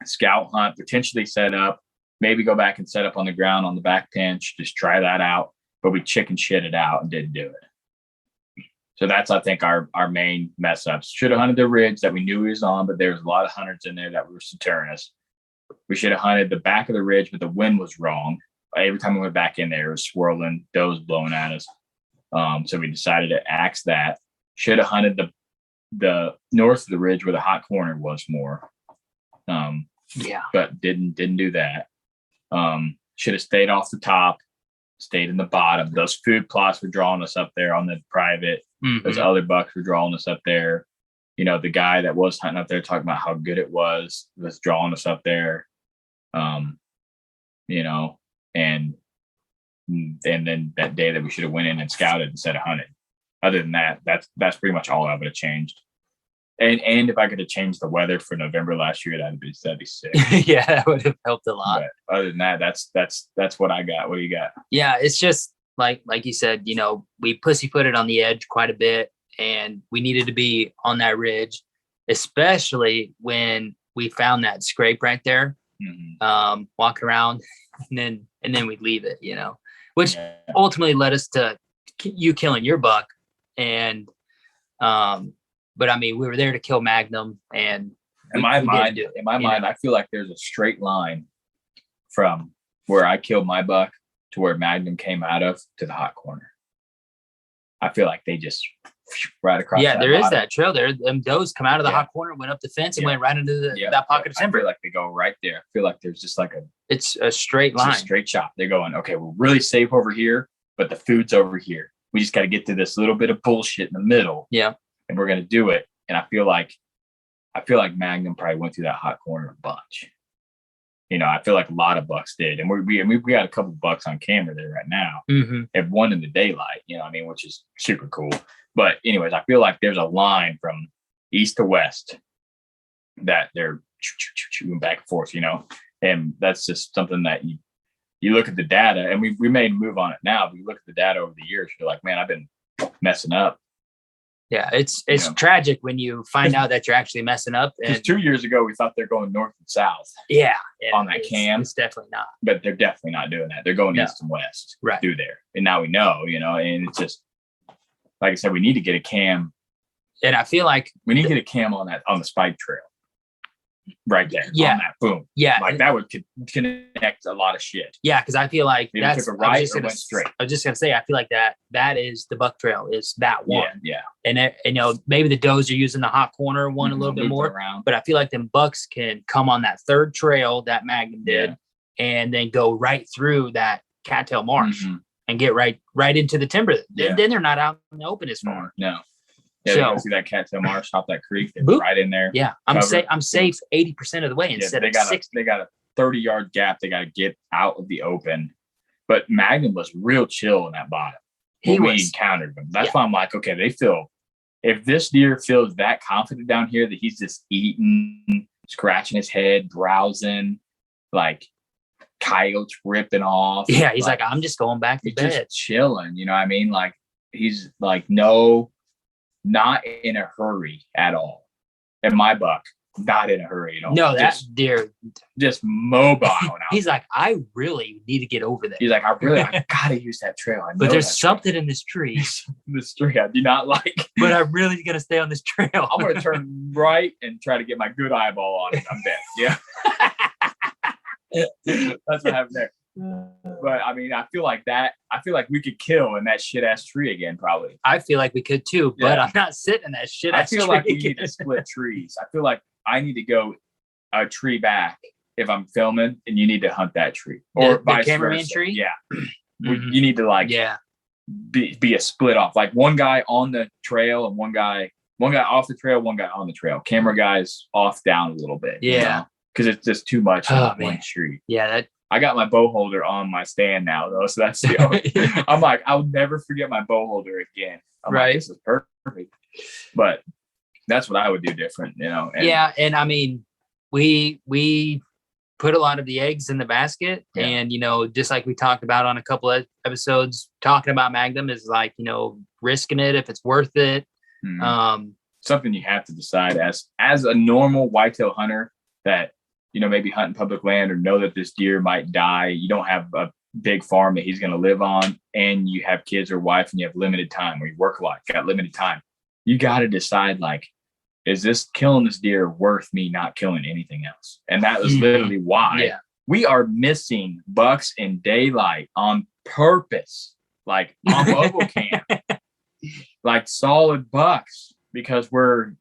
scout hunt, potentially set up, maybe go back and set up on the ground on the back pinch, just try that out. But we chicken shit it out and didn't do it. So that's, I think, our main mess ups. Should have hunted the ridge that we knew he was on, but there was a lot of hunters in there that were deterring us. We should have hunted the back of the ridge, but the wind was wrong. Every time we went back in there, it was swirling, does blowing at us. So we decided to axe that. Should have hunted the north of the ridge where the hot corner was more. But didn't do that. Should have stayed off the top, stayed in the bottom. Those food plots were drawing us up there on the private. Mm-hmm. Those other bucks were drawing us up there. You know, the guy that was hunting up there talking about how good it was drawing us up there. You know, and then that day that we should have went in and scouted instead of hunted. Other than that, that's pretty much all I would have changed. And if I could have changed the weather for November last year, that'd be sick. Yeah, that would have helped a lot. But other than that, that's what I got. What do you got? Yeah, it's just like you said, you know, we pussyfooted on the edge quite a bit, and we needed to be on that ridge, especially when we found that scrape right there. Walk around, and then we'd leave it, you know, which ultimately led us to you killing your buck. And but I mean, we were there to kill Magnum, and in my mind, I feel like there's a straight line from where I killed my buck to where Magnum came out of to the hot corner. I feel like they just right across. Yeah, there bottom. Is that trail there. Them does come out of the hot corner, went up the fence, and went right into that pocket of timber. I feel like they go right there. I feel like there's just like it's a straight line, a straight shot. They're going, okay, we're really safe over here, but the food's over here. We just got to get to this little bit of bullshit in the middle. Yeah. And we're going to do it. And I feel like Magnum probably went through that hot corner a bunch. You know, I feel like a lot of bucks did. And we got a couple of bucks on camera there right now. And one in the daylight, you know what I mean, which is super cool. But anyways, I feel like there's a line from east to west that they're chewing back and forth, you know, and that's just something that you look at the data, and we made a move on it now, but you look at the data over the years, you're like, man, I've been messing up. Yeah, it's tragic when you find out that you're actually messing up. Because 2 years ago, we thought they're going north and south. Yeah, on that cam. It's definitely not. But they're definitely not doing that. They're going east and west through there. And now we know, you know, and it's just, like I said, we need to get a cam. And I feel like we need to get a cam on the spike trail. Right there. Yeah. On that boom. Yeah. Like that would connect a lot of shit. Yeah, because I feel like maybe took a right or went straight. I was just gonna say, I feel like that is the buck trail, is that one. Yeah. And you know, maybe the does are using the hot corner one a little bit more around. But I feel like them bucks can come on that third trail that Magnum did and then go right through that cattail marsh and get right into the timber. Then they're not out in the open as far. No. Yeah, so, see that cattail marsh, hop that creek, they're right in there. Yeah, I'm safe 80% of the way instead of 60. They got a 30-yard gap. They got to get out of the open. But Magnum was real chill in that bottom. We encountered them. That's why I'm like, okay, if this deer feels that confident down here that he's just eating, scratching his head, browsing, like coyotes ripping off. Yeah, he's like I'm just going back to bed. Just chilling, you know what I mean? Like he's like not in a hurry at all. And my buck, not in a hurry at all. No, that deer just mobile. He's like, I really need to get over there. He's like, I gotta use that trail. But there's something in this tree. This tree I do not like. But I'm really gonna stay on this trail. I'm gonna turn right and try to get my good eyeball on it. I'm dead. Yeah. That's what happened there. But I mean, I feel like we could kill in that shit ass tree again, probably. I feel like we could too, but I'm not sitting in that shit ass tree. I feel like we need to split trees. I feel like I need to go a tree back if I'm filming, and you need to hunt that tree, or the cameraman tree. Yeah, you need to be a split off, like one guy on the trail and one guy off the trail, one guy on the trail. Camera guys off down a little bit. Yeah, because it's just too much on one tree. Yeah, I got my bow holder on my stand now, though, so that's the only. I'm like, I'll never forget my bow holder again. I'm like, this is perfect. But that's what I would do different, you know. And I mean, we put a lot of the eggs in the basket, and you know, just like we talked about on a couple of episodes, talking about Magnum is like, you know, risking it if it's worth it. Something you have to decide as a normal whitetail hunter that, you know, maybe hunting public land or know that this deer might die. You don't have a big farm that he's going to live on, and you have kids or wife, and you have limited time, or you work a lot, you got limited time. You got to decide, like, is this killing this deer worth me not killing anything else? And that was literally why we are missing bucks in daylight on purpose, like on mobile cam, like solid bucks, because we're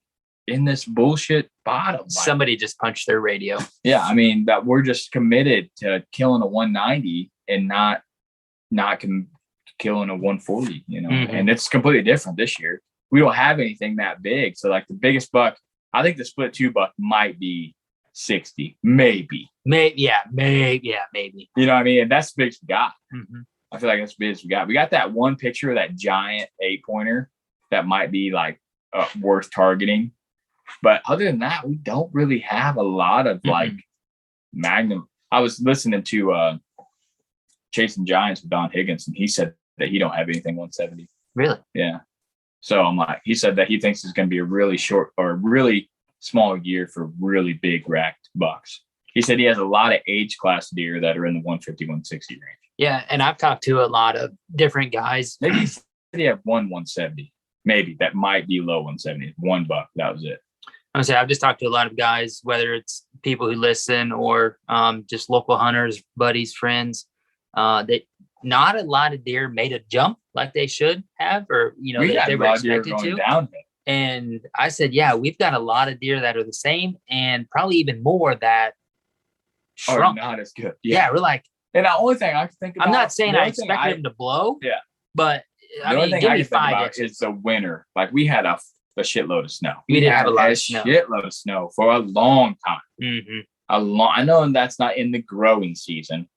in this bullshit bottom. Somebody just punched their radio. Yeah, I mean, that we're just committed to killing a 190 and not killing a 140, you know. And it's completely different this year. We don't have anything that big. So like the biggest buck, I think the split 2 buck might be 60, maybe. Maybe. You know what I mean? And that's the biggest we got. I feel like that's the biggest we got. We got that one picture of that giant 8-pointer that might be like worth targeting. But other than that, we don't really have a lot of like Magnum. I was listening to Chasing Giants with Don Higgins, and he said that he don't have anything 170. Really? Yeah. So I'm like, he said that he thinks it's going to be a really short or really small year for really big racked bucks. He said he has a lot of age class deer that are in the 150, 160 range. Yeah, and I've talked to a lot of different guys. Maybe he said he had 170. Maybe that might be low 170. One buck. That was it. I would say I've just talked to a lot of guys, whether it's people who listen or just local hunters, buddies, friends. That not a lot of deer made a jump like they should have, or they were expected to. Downhill. And I said, yeah, we've got a lot of deer that are the same, and probably even more that shrunk. Not as good. Yeah, we're like. And the only thing I can think about. I'm not saying I expected them to blow. Yeah. But the only thing I can think about is the winter. Like we had a shitload of snow. We did have a lot of snow. Shitload of snow for a long time. Mm-hmm. I know that's not in the growing season,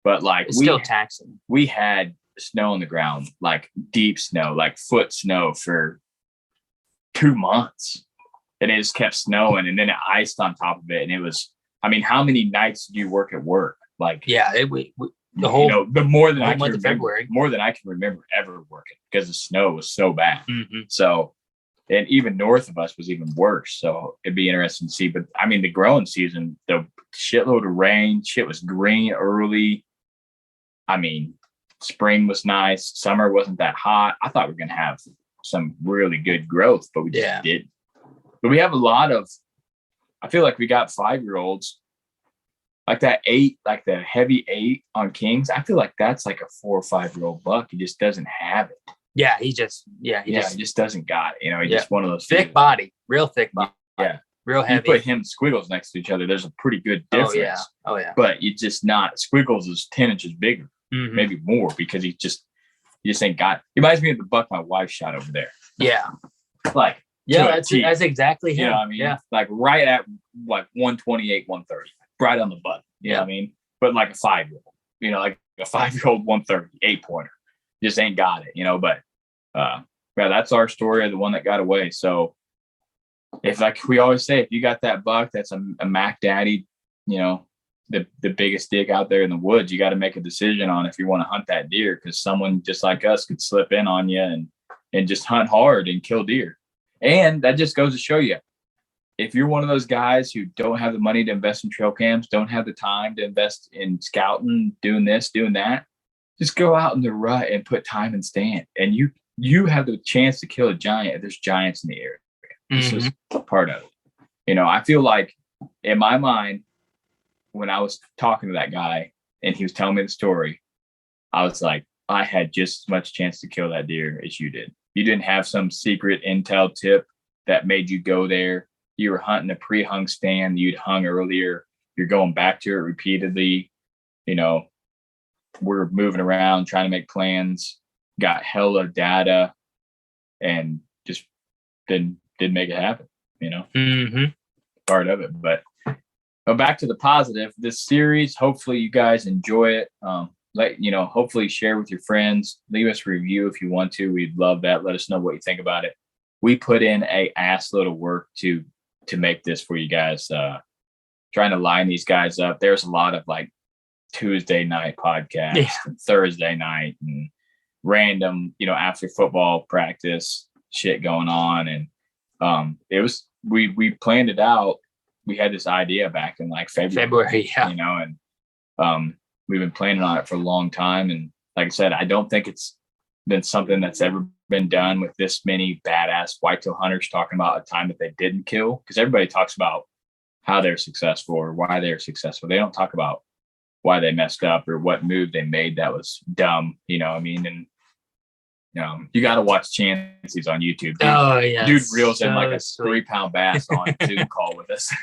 but like it's still taxing. We had snow on the ground, like deep snow, like foot snow for 2 months, and it just kept snowing, and then it iced on top of it, and it was. I mean, how many nights did you work at work? Like the whole the more than I can month of remember, February, more than I can remember ever working because the snow was so bad. Mm-hmm. So, and even north of us was even worse. So it'd be interesting to see. But I mean, the growing season, the shitload of rain, shit was green early. I mean, spring was nice. Summer wasn't that hot. I thought we were gonna have some really good growth, but we just didn't. But we have a lot of. I feel like we got 5-year-olds. Like that 8, like the heavy 8 on Kings, I feel like that's like a 4 or 5-year-old buck. He just doesn't have it. Yeah, he just doesn't got it. He's just one of those thick body, real thick body. Yeah, real heavy. You put him and Squiggles next to each other, there's a pretty good difference. Oh yeah. But you just not. Squiggles is 10 inches bigger, maybe more, because he just ain't got. He reminds me of the buck my wife shot over there. Yeah, like that's exactly him. You know what I mean? Yeah, like right at like 128, 130. Right on the button, you know what I mean? But like a 5-year-old, like a 5-year-old 130 8-pointer, just ain't got it, but that's our story of the one that got away. So if, like we always say, if you got that buck that's a Mac Daddy, the biggest dick out there in the woods, you got to make a decision on if you want to hunt that deer, because someone just like us could slip in on you and just hunt hard and kill deer. And that just goes to show you, if you're one of those guys who don't have the money to invest in trail cams, don't have the time to invest in scouting, doing this, doing that, just go out in the rut and put time and stand. And you have the chance to kill a giant if there's giants in the area. This is part of it. I feel like in my mind, when I was talking to that guy and he was telling me the story, I was like, I had just as much chance to kill that deer as you did. You didn't have some secret intel tip that made you go there. You were hunting a pre-hung stand you'd hung earlier. You're going back to it repeatedly. We're moving around, trying to make plans, got hella data, and just didn't make it happen, Part of it. But back to the positive, this series, hopefully you guys enjoy it. Hopefully share with your friends. Leave us a review if you want to. We'd love that. Let us know what you think about it. We put in a ass load of work to make this for you guys, trying to line these guys up. There's a lot of like Tuesday night podcasts and Thursday night and random, after football practice shit going on. And it was, we planned it out. We had this idea back in like February, and we've been planning on it for a long time. And like I said, I don't think it's been something that's ever been done with this many badass whitetail hunters talking about a time that they didn't kill, because everybody talks about how they're successful or why they're successful. They don't talk about why they messed up or what move they made that was dumb. And you got to watch Chances on YouTube. Dude reels in like a 3-pound bass on a Zoom call with us.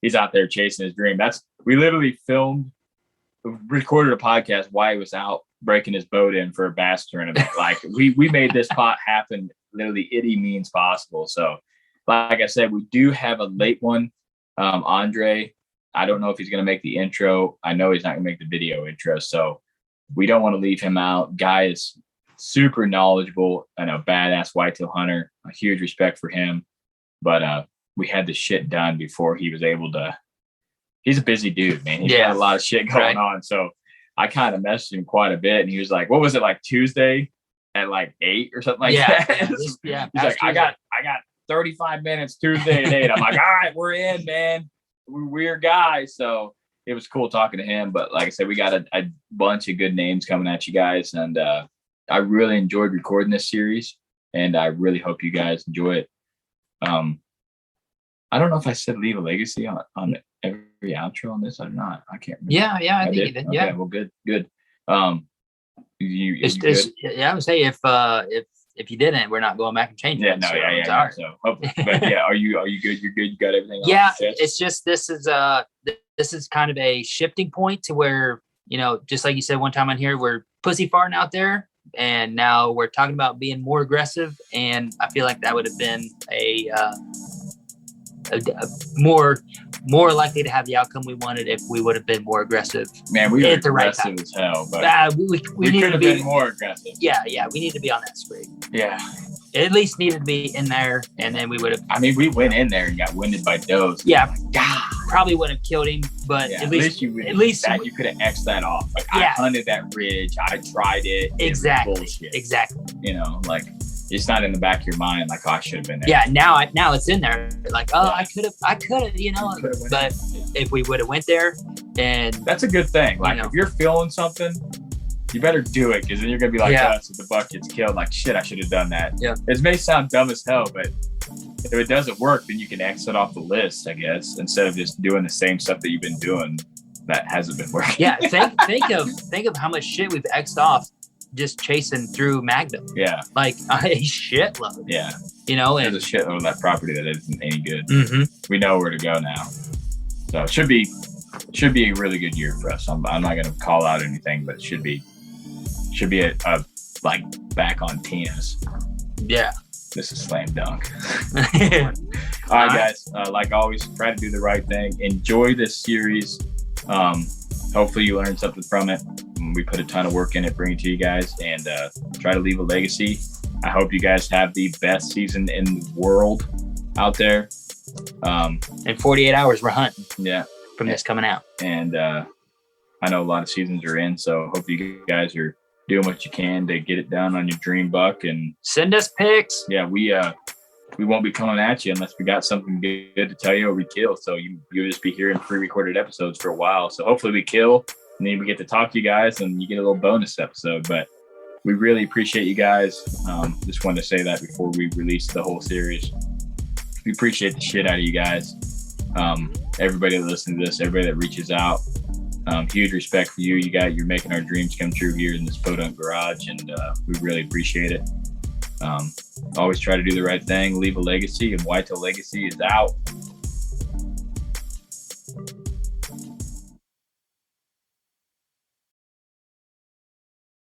He's out there chasing his dream. We literally recorded a podcast while he was out breaking his boat in for a bass tournament. Like we made this pot happen literally any means possible. So like I said, we do have a late one. Andre, I don't know if he's going to make the intro. I know he's not going to make the video intro. So we don't want to leave him out. Guy is super knowledgeable and a badass whitetail hunter. A huge respect for him. But we had the shit done before he was able to. He's a busy dude, man. He's got a lot of shit going on. So I kind of messaged him quite a bit, and he was like, "What was it, like Tuesday at like 8 or something like that?" He's like, "I got 35 minutes Tuesday at 8." I'm like, "All right, we're in, man. We're guys." So it was cool talking to him. But like I said, we got a bunch of good names coming at you guys, and I really enjoyed recording this series, and I really hope you guys enjoy it. I don't know if I said leave a legacy on every outro on this or not. I can't remember. Yeah, I think you did. Yeah. Okay, well, good. I would say if you didn't, we're not going back and changing it. So hopefully, but yeah, are you good? You're good. You got everything. Yeah, it's just this is kind of a shifting point to where, you know, just like you said one time on here, we're pussy farting out there, and now we're talking about being more aggressive, and I feel like that would have been a more likely to have the outcome we wanted if we would have been more aggressive. Man, we were aggressive as hell, but we could have been more aggressive. Yeah, we need to be on that spree. Yeah. It at least needed to be in there, and then we would have. I mean, we went in there and got winded by does. Yeah, probably wouldn't have killed him, but at least you could have X'd that off. Like I hunted that ridge, I tried it. Exactly. Bullshit. Exactly. You know, like it's not in the back of your mind like, oh, I should have been there. Yeah, now it's in there. Like, oh, I could have, you know. But if we would have went there, and that's a good thing. Like if you're feeling something, you better do it, because then you're gonna be like, oh, so the buck gets killed. Like, shit, I should have done that. Yeah. It may sound dumb as hell, but if it doesn't work, then you can exit off the list, I guess, instead of just doing the same stuff that you've been doing that hasn't been working. Yeah, think of how much shit we've X'd off just chasing through Magnum. Yeah. Like a shitload. Yeah. You know, there's a shitload of that property that isn't any good. Mm-hmm. We know where to go now. So it should be a really good year for us. I'm not going to call out anything, but it should be a like back on Tina's. Yeah. This is slam dunk. All right, guys. Like always, try to do the right thing. Enjoy this series. Hopefully you learned something from it. We put a ton of work in it, bring it to you guys, and try to leave a legacy. I hope you guys have the best season in the world out there. In 48 hours, we're hunting. Yeah. From this coming out. And I know a lot of seasons are in, so hope you guys are doing what you can to get it done on your dream buck, and send us pics. Yeah, we won't be coming at you unless we got something good to tell you or we kill. So you'll just be hearing pre-recorded episodes for a while. So hopefully we kill, and then we get to talk to you guys, and you get a little bonus episode. But we really appreciate you guys. Just wanted to say that before we release the whole series. We appreciate the shit out of you guys. Everybody that listens to this, everybody that reaches out. Huge respect for you. You're making our dreams come true here in this podunk garage, and we really appreciate it. Always try to do the right thing, leave a legacy, and Whitetail Legacy is out.